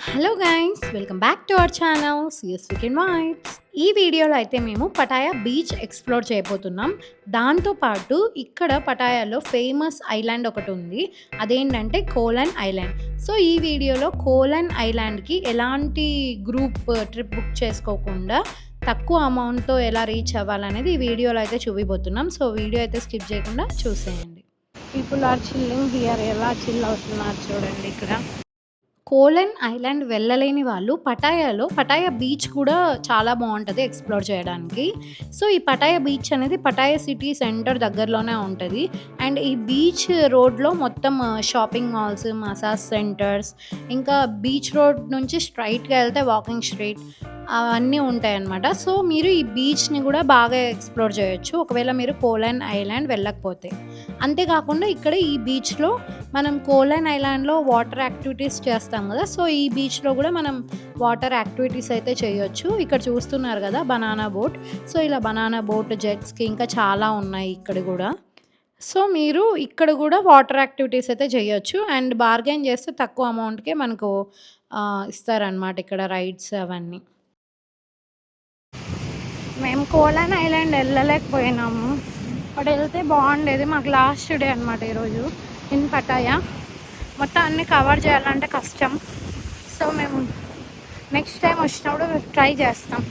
Hello guys, welcome back to our channel CS weekend vibes. ఈ వీడియోలో అయితే మేము పటాయా బీచ్ ఎక్స్ప్లోర్ చేయబోతున్నాం. దాంతోపాటు ఇక్కడ పటాయాలో ఫేమస్ ఐలాండ్ ఒకటి ఉంది, అదేంటంటే కోలన్ ఐలాండ్. సో ఈ వీడియోలో కోలన్ ఐలాండ్కి ఎలాంటి గ్రూప్ ట్రిప్ బుక్ చేసుకోకుండా తక్కువ అమౌంట్తో ఎలా రీచ్ అవ్వాలనేది ఈ వీడియోలో అయితే చూపిపోతున్నాం. సో వీడియో అయితే స్కిప్ చేయకుండా చూసేయండి. పీపుల్ ఆర్ చిల్లింగ్ హియర్, ఎలా చిల్ అవుతున్నారు చూడండి. ఇక్కడ కోలన్ ఐలాండ్ వెళ్ళలేని వాళ్ళు పటాయా బీచ్ కూడా చాలా బాగుంటుంది ఎక్స్ప్లోర్ చేయడానికి. సో ఈ పటాయా బీచ్ అనేది పటాయా సిటీ సెంటర్ దగ్గరలోనే ఉంటుంది. అండ్ ఈ బీచ్ రోడ్లో మొత్తం షాపింగ్ మాల్స్, మసాజ్ సెంటర్స్, ఇంకా బీచ్ రోడ్ నుంచి స్ట్రైట్గా వెళ్తే వాకింగ్ స్ట్రీట్ అవన్నీ ఉంటాయన్నమాట. సో మీరు ఈ బీచ్ని కూడా బాగా ఎక్స్ప్లోర్ చేయొచ్చు ఒకవేళ మీరు కోలన్ ఐలాండ్ వెళ్ళకపోతే. అంతేకాకుండా ఇక్కడ ఈ బీచ్లో మనం కోలన్ ఐలాండ్లో వాటర్ యాక్టివిటీస్ చేస్తాం కదా, సో ఈ బీచ్లో కూడా మనం వాటర్ యాక్టివిటీస్ అయితే చేయొచ్చు. ఇక్కడ చూస్తున్నారు కదా బనానా బోట్. సో ఇలా బనానా బోట్, జెట్స్కి ఇంకా చాలా ఉన్నాయి ఇక్కడ కూడా. సో మీరు ఇక్కడ కూడా వాటర్ యాక్టివిటీస్ అయితే చేయొచ్చు. అండ్ బార్గెన్ చేస్తే తక్కువ అమౌంట్కే మనకు ఇస్తారనమాట ఇక్కడ రైడ్స్ అవన్నీ. మేము కోలన్ ఐలాండ్ వెళ్ళలేకపోయినాము, బట్ వెళ్తే బాగుండేది. మాకు లాస్ట్ డే అనమాట ఈరోజు ఇన్ పటాయా. మొత్తం అన్నీ కవర్ చేయాలంటే కష్టం. సో మేము నెక్స్ట్ టైం వచ్చినప్పుడు ట్రై చేస్తాం.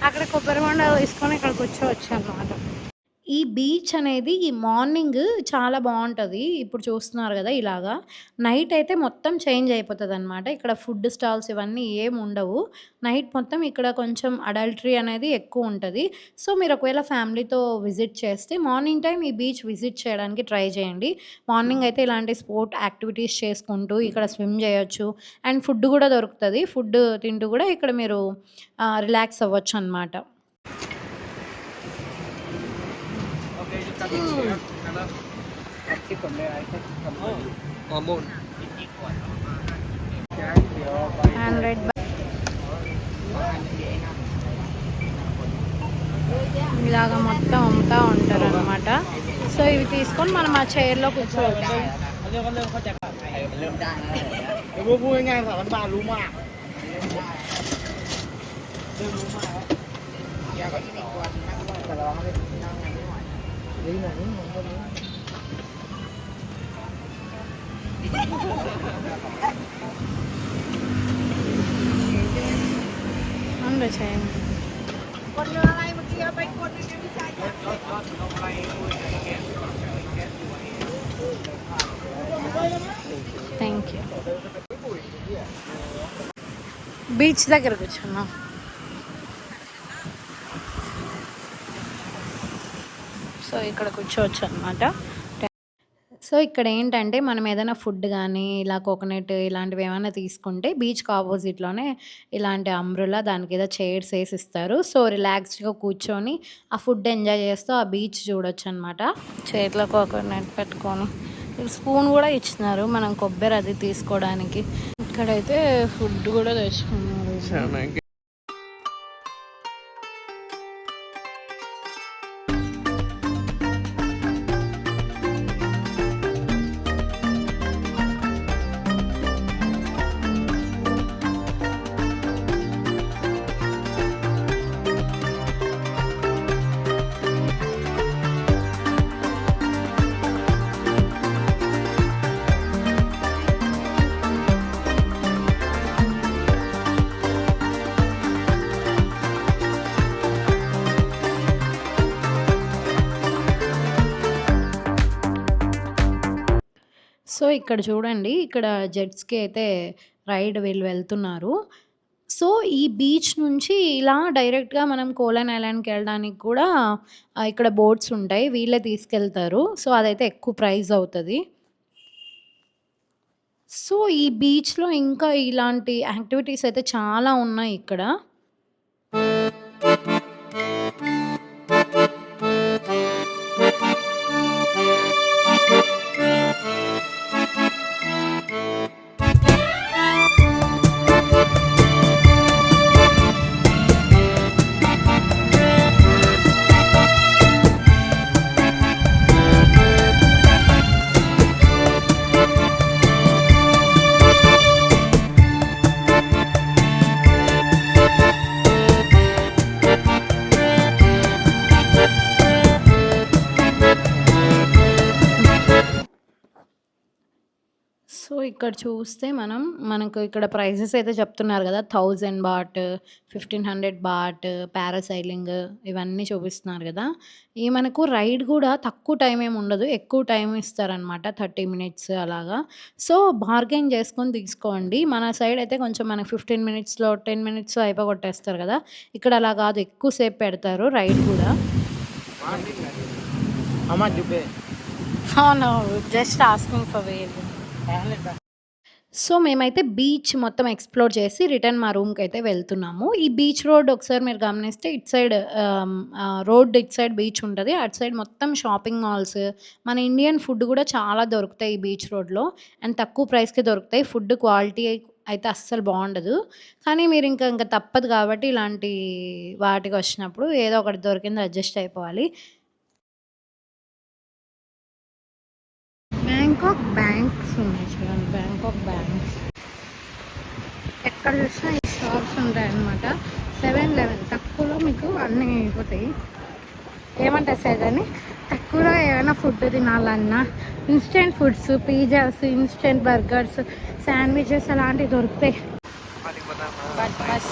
అక్కడ కొబ్బరి బొండ తీసుకొని ఇక్కడ కూర్చోవచ్చు అన్నమాట. ఈ బీచ్ అనేది ఈ మార్నింగ్ చాలా బాగుంటుంది. ఇప్పుడు చూస్తున్నారు కదా ఇలాగా. నైట్ అయితే మొత్తం చేంజ్ అయిపోతుంది అనమాట. ఇక్కడ ఫుడ్ స్టాల్స్ ఇవన్నీ ఏమి ఉండవు. నైట్ మొత్తం ఇక్కడ కొంచెం అడల్టరీ అనేది ఎక్కువ ఉంటుంది. సో మీరు ఒకవేళ ఫ్యామిలీతో విజిట్ చేస్తే మార్నింగ్ టైం ఈ బీచ్ విజిట్ చేయడానికి ట్రై చేయండి. మార్నింగ్ అయితే ఇలాంటి స్పోర్ట్ యాక్టివిటీస్ చేసుకుంటూ ఇక్కడ స్విమ్ చేయొచ్చు. అండ్ ఫుడ్ కూడా దొరుకుతుంది. ఫుడ్ తింటూ కూడా ఇక్కడ మీరు రిలాక్స్ అవ్వచ్చు అనమాట. ఇలాగా మొత్తం అమ్ముతూ ఉంటారు అనమాట. సో ఇవి తీసుకొని మనం ఆ చైర్లో కూర్చోవచ్చు. అందరూ చేయండి. Thank you. బీచ్ దగ్గర కూర్చున్నాం. సో ఇక్కడ కూర్చోవచ్చు అనమాట. సో ఇక్కడ ఏంటంటే మనం ఏదైనా ఫుడ్ కానీ ఇలా కోకోనట్ ఇలాంటివి ఏమైనా తీసుకుంటే బీచ్కి ఆపోజిట్లోనే ఇలాంటి అంబ్రెల్లా దానికి ఏదో చైర్స్ వేసి ఇస్తారు. సో రిలాక్స్డ్గా కూర్చొని ఆ ఫుడ్ ఎంజాయ్ చేస్తూ ఆ బీచ్ చూడొచ్చు అనమాట. చేతిలో కోకోనట్ పెట్టుకొని స్పూన్ కూడా ఇచ్చినారు మనం కొబ్బరి అది తీసుకోవడానికి. ఇక్కడైతే ఫుడ్ కూడా తెచ్చుకున్నారు. సో ఇక్కడ చూడండి, ఇక్కడ జెట్స్కి అయితే రైడ్ వీళ్ళు వెళ్తున్నారు. సో ఈ బీచ్ నుంచి ఇలా డైరెక్ట్గా మనం కోలన్ ఐలాండ్కి వెళ్ళడానికి కూడా ఇక్కడ బోట్స్ ఉంటాయి, వీళ్ళే తీసుకెళ్తారు. సో అదైతే ఎక్కువ ప్రైస్ అవుతుంది. సో ఈ బీచ్లో ఇంకా ఇలాంటి యాక్టివిటీస్ అయితే చాలా ఉన్నాయి ఇక్కడ. ఇక్కడ చూస్తే మనకు ఇక్కడ ప్రైజెస్ అయితే చెప్తున్నారు కదా! 1000 బాట్, 1500 బాట్, పారాసైలింగ్ ఇవన్నీ చూపిస్తున్నారు కదా! ఈ మనకు రైడ్ కూడా తక్కువ టైం ఏమి ఉండదు. ఎక్కువ టైం ఇస్తారనమాట. 30 మినిట్స్ అలాగా. సో, బార్గెయిన్ చేసుకొని తీసుకోండి. మన సైడ్ అయితే కొంచెం మనకు 15 మినిట్స్‌లో, 10 మినిట్స్‌లో అయిపోగొట్టేస్తారు కదా! ఇక్కడ అలా కాదు, ఎక్కువ సేపు పెడతారు రైడ్ కూడా. How much you pay? Oh no, just asking for wage. So, మేమైతే బీచ్ మొత్తం ఎక్స్‌ప్లోర్ చేసి రిటర్న్ మా రూమ్‌కైతే వెళ్తున్నాము. ఈ బీచ్ రోడ్ ఒకసారి మీరు గమనిస్తే ఇటు సైడ్ రోడ్ ఇటు సైడ్ బీచ్ ఉంటది. అటు సైడ్ మొత్తం షాపింగ్ మాల్స్, మన ఇండియన్ ఫుడ్ కూడా చాలా దొరుకుతాయి ఈ బీచ్ రోడ్‌లో. అండ్ తక్కువ ప్రైస్‌కే దొరుకుతాయి. ఫుడ్ క్వాలిటీ అయితే అస్సలు బావుండదు. కానీ మీరు ఇంక తప్పదు కాబట్టి ఇలాంటి వాటికొచ్చినప్పుడు ఏదో ఒకటి దొరికింది అడ్జస్ట్ అయిపోవాలి. బ్యాంకాక్ బ్యాంక్స్ ఉన్నాయి చూడండి. Bangkok banks. ఎక్కడ చూసినా ఈ షాప్స్ ఉంటాయన్నమాట. 7-Eleven తక్కువలో మీకు అన్నీ అయిపోతాయి. ఏమంటారు సార్ దాన్ని? తక్కువలో ఏమైనా ఫుడ్ తినాలన్నా instant foods, pizzas, instant burgers, sandwiches అలాంటివి దొరుకుతాయి. బస్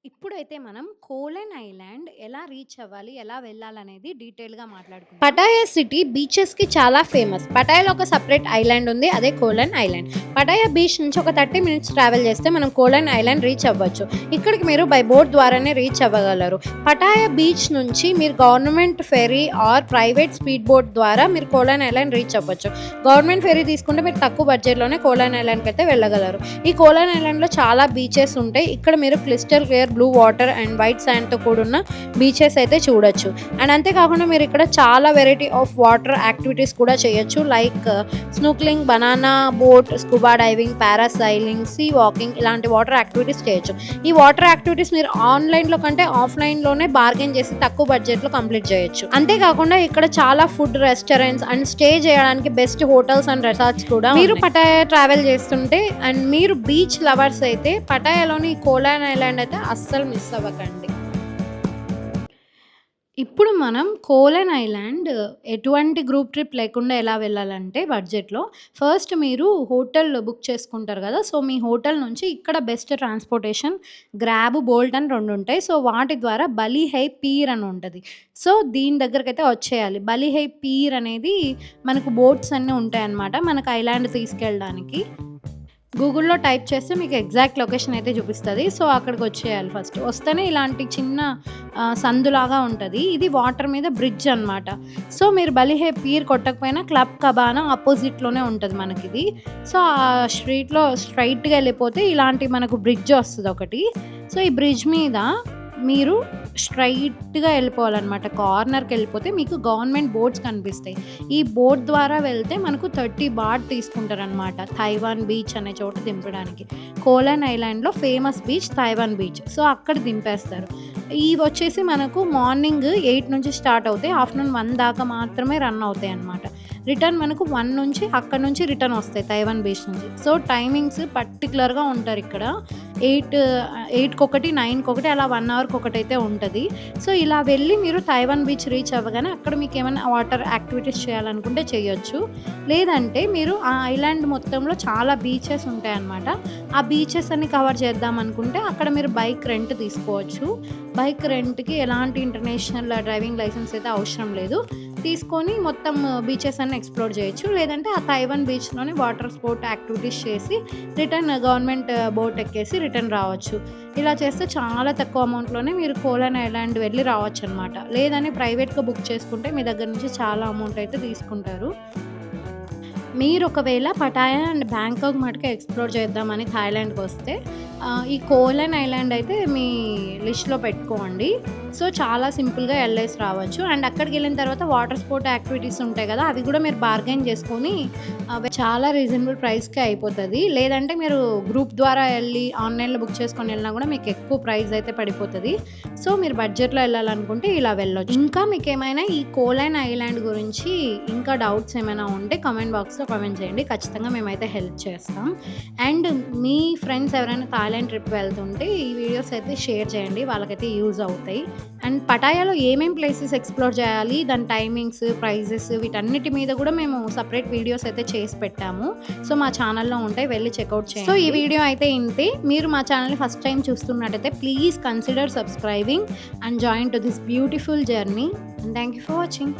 ఇప్పుడైతే మనం కోలన్ ఐలాండ్ ఎలా రీచ్ అవ్వాలి, ఎలా వెళ్ళాలనేది డీటెయిల్గా మాట్లాడుకుందాం. పటాయా సిటీ బీచెస్కి చాలా ఫేమస్. పటాయాలో ఒక సపరేట్ ఐలాండ్ ఉంది, అదే కోలన్ ఐలాండ్. పటాయా బీచ్ నుంచి ఒక 30 మినిట్స్ ట్రావెల్ చేస్తే మనం కోలన్ ఐలాండ్ రీచ్ అవ్వచ్చు. ఇక్కడికి మీరు బై బోట్ ద్వారానే రీచ్ అవ్వగలరు. పటాయా బీచ్ నుంచి మీరు government fairy or private speed boat ద్వారా మీరు కోలన్ ఐలాండ్ రీచ్ అవ్వచ్చు. గవర్నమెంట్ ఫెరీ తీసుకుంటే మీరు తక్కువ బడ్జెట్లోనే కోలన్ ఐలాండ్కి అయితే వెళ్ళగలరు. ఈ కోలన్ ఐలాండ్లో చాలా బీచెస్ ఉంటాయి. ఇక్కడ మీరు crystal clear blue water and white శాండ్తో కూడున్న బీచెస్ అయితే చూడొచ్చు. అండ్ అంతేకాకుండా మీరు ఇక్కడ చాలా వెరైటీ ఆఫ్ వాటర్ యాక్టివిటీస్ కూడా చేయొచ్చు. Like snorkelling, banana boat, scuba diving, parasailing, sea walking ఇలాంటి వాటర్ యాక్టివిటీస్ చేయొచ్చు. ఈ వాటర్ యాక్టివిటీస్ మీరు ఆన్లైన్లో కంటే ఆఫ్లైన్లోనే బార్గెన్ చేసి తక్కువ బడ్జెట్లో కంప్లీట్ చేయొచ్చు. అంతేకాకుండా ఇక్కడ చాలా ఫుడ్ రెస్టారెంట్స్ అండ్ స్టే చేయడానికి బెస్ట్ హోటల్స్ అండ్ రిసార్ట్స్ కూడా మీరు పటాయా ట్రావెల్ చేస్తుంటే అండ్ మీరు బీచ్ లవర్స్ అయితే పటాయాలోని కోలన్ ఐలాండ్ అయితే అస్సలు మిస్ అవ్వకండి. ఇప్పుడు మనం కోలన్ ఐలాండ్ ఎటువంటి గ్రూప్ ట్రిప్ లేకుండా ఎలా వెళ్ళాలంటే బడ్జెట్లో ఫస్ట్ మీరు హోటల్ బుక్ చేసుకుంటారు కదా! సో, మీ హోటల్ నుంచి ఇక్కడ బెస్ట్ ట్రాన్స్‌పోర్టేషన్ గ్రాబ్, బోల్ట్ అని 2 ఉంటాయి. సో, వాటి ద్వారా బలిహై పీర్ అని ఉంటది. సో, దీని దగ్గరకైతే వచ్చేయాలి. బలిహై పీర్ అనేది మనకు బోట్స్ అన్నీ ఉంటాయన్నమాట మనకు ఐలాండ్ తీసుకెళ్ళడానికి. గూగుల్‌లో టైప్ చేస్తే మీకు ఎగ్జాక్ట్ లొకేషన్ అయితే చూపిస్తది. సో, అక్కడికి వచ్చేయాలి ఫస్ట్. వస్తేనే ఇలాంటి చిన్న సందులాగా ఉంటది. ఇది వాటర్ మీద బ్రిడ్జ్ అనమాట. సో, మీరు బలిహే పీర్ కొట్టకపోయినా క్లబ్ కబానా అపోజిట్‌లోనే ఉంటది మనకిది. సో, ఆ స్ట్రీట్‌లో స్ట్రెయిట్‌గా వెళ్ళిపోతే ఇలాంటి మనకు బ్రిడ్జ్ వస్తది ఒకటి. సో, ఈ బ్రిడ్జ్ మీద మీరు స్ట్రైట్‌గా వెళ్ళిపోవాలన్నమాట. కార్నర్‌కి వెళ్ళిపోతే మీకు గవర్నమెంట్ బోట్స్ కనిపిస్తాయి. ఈ బోట్ ద్వారా వెళ్తే మనకు 30 బాట్ తీసుకుంటారనమాట. తైవాన్ బీచ్ అనే చోట దింపడానికి. కోలన్ ఐలాండ్‌లో famous beach Taiwan beach. So, అక్కడ దింపేస్తారు. ఇవి వచ్చేసి మనకు మార్నింగ్ 8 నుంచి స్టార్ట్ అవుతాయి. ఆఫ్టర్‌నూన్ 1 దాకా మాత్రమే రన్ అవుతాయి అన్నమాట. రిటర్న్ మనకు 1 నుంచి అక్కడ నుంచి రిటర్న్ వస్తాయి తైవాన్ బీచ్ నుంచి. సో, టైమింగ్స్ పర్టిక్యులర్‌గా ఉంటారు ఇక్కడ. 8:00ఒకటి, 9:00ఒకటి అలా 1 అవర్‌కి ఒకటైతే ఉంటది. సో, ఇలా వెళ్ళి మీరు తైవాన్ బీచ్ రీచ్ అవ్వగానే అక్కడ మీకు ఏమైనా వాటర్ యాక్టివిటీస్ చేయాలనుకుంటే చేయొచ్చు. లేదంటే మీరు ఆ ఐలాండ్ మొత్తంలో చాలా బీచెస్ ఉంటాయన్నమాట. ఆ బీచెస్ అన్ని కవర్ చేద్దాం అనుకుంటే అక్కడ మీరు బైక్ రెంట్ తీసుకోవచ్చు. బైక్ రెంట్‌కి ఎలాంటి ఇంటర్నేషనల్ డ్రైవింగ్ లైసెన్స్ అయితే అవసరం లేదు. తీసుకొని మొత్తం బీచెస్ అన్ని ఎక్స్‌ప్లోర్ చేయొచ్చు. లేదంటే ఆ తైవాన్ బీచ్‌లోనే వాటర్ స్పోర్ట్ యాక్టివిటీస్ చేసి రిటర్న్ గవర్నమెంట్ బోట్ ఎక్కేసి రిటర్న్ రావచ్చు. ఇలా చేస్తే చాలా తక్కువ అమౌంట్‌లోనే మీరు కోలన్ ఐలాండ్ వెళ్ళి రావచ్చనమాట. లేదని ప్రైవేట్‌గా బుక్ చేసుకుంటే మీ దగ్గర నుంచి చాలా అమౌంట్ అయితే తీసుకుంటారు. మీరు ఒకవేళ పటాయా అండ్ బ్యాంకాక్ మటుకు ఎక్స్‌ప్లోర్ చేద్దామని థాయిలాండ్‌కి వస్తే ఈ కోలన్ ఐలాండ్ అయితే మీ లిస్ట్‌లో పెట్టుకోండి. సో, చాలా సింపుల్‌గా ఎళ్ళేసి రావచ్చు. అండ్ అక్కడికి వెళ్ళిన తర్వాత వాటర్ స్పోర్ట్ యాక్టివిటీస్ ఉంటాయి కదా! అవి కూడా మీరు బార్గెయిన్ చేసుకొని చాలా రీజనబుల్ ప్రైస్‌కే అయిపోతది. లేదంటే మీరు గ్రూప్ ద్వారా వెళ్ళి ఆన్లైన్‌లో బుక్ చేసుకొని వెళ్ళినా కూడా మీకు ఎక్కువ ప్రైస్ అయితే పడిపోతది. సో, మీరు బడ్జెట్‌లో వెళ్ళాలనుకుంటే ఇలా వెళ్ళొచ్చు. ఇంకా మీకేమైనా ఈ కోలన్ ఐలాండ్ గురించి ఇంకా డౌట్స్ ఏమైనా ఉంటే కామెంట్ బాక్స్‌లో కామెంట్ చేయండి. ఖచ్చితంగా మేమైతే హెల్ప్ చేస్తాం. అండ్ మీ ఫ్రెండ్స్ ఎవరైనా థాయిలాండ్ ఐలాండ్ ట్రిప్ వెళ్తుంటే ఈ వీడియోస్ అయితే షేర్ చేయండి, వాళ్ళకైతే యూజ్ అవుతాయి. అండ్ పటాయాలో ఏమేం ప్లేసెస్ ఎక్స్‌ప్లోర్ చేయాలి, దాని టైమింగ్స్, ప్రైజెస్ వీటన్నిటి మీద కూడా మేము సెపరేట్ వీడియోస్ అయితే చేసి పెట్టాము. సో మా ఛానల్‌లో ఉంటాయి, వెళ్ళి చెక్‌ఔట్ చేయండి. సో ఈ వీడియో అయితే ఇంతే. మీరు మా ఛానల్‌ని ఫస్ట్ టైం చూస్తున్నట్టయితే please consider subscribing and join to this beautiful journey. And thank you for watching.